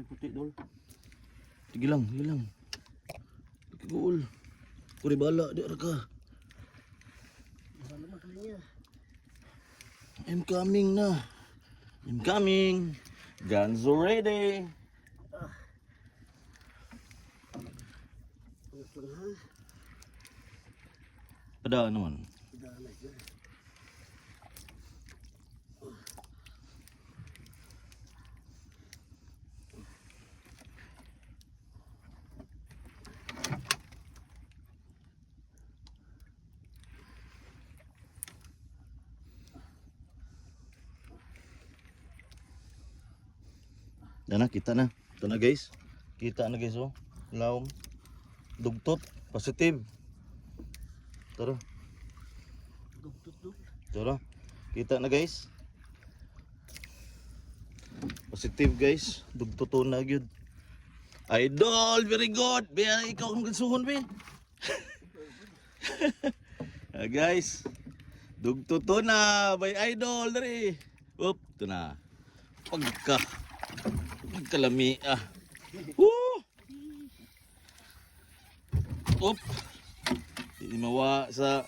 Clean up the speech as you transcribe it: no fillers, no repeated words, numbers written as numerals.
puti dol. Sige lang, sige lang. Goal. Kuri bala di ara ka. Bala man kalinya. I'm coming na. I'm coming. Guns ready. Angat lang ha. Pada naman. Danay na. Yan na, kita na. Ito na guys. Kita na guys oh. Lawom. Dugtot. Positive. Tara. Dug. Tara. Kita na guys. Positive guys. Dugtot na gyud. Idol, very good. Biya ikaw ang gansuhon be. Guys. Dugtot na by idol diri. Up, ito na. Pagkalami Woo! Up. Hindi mawa sa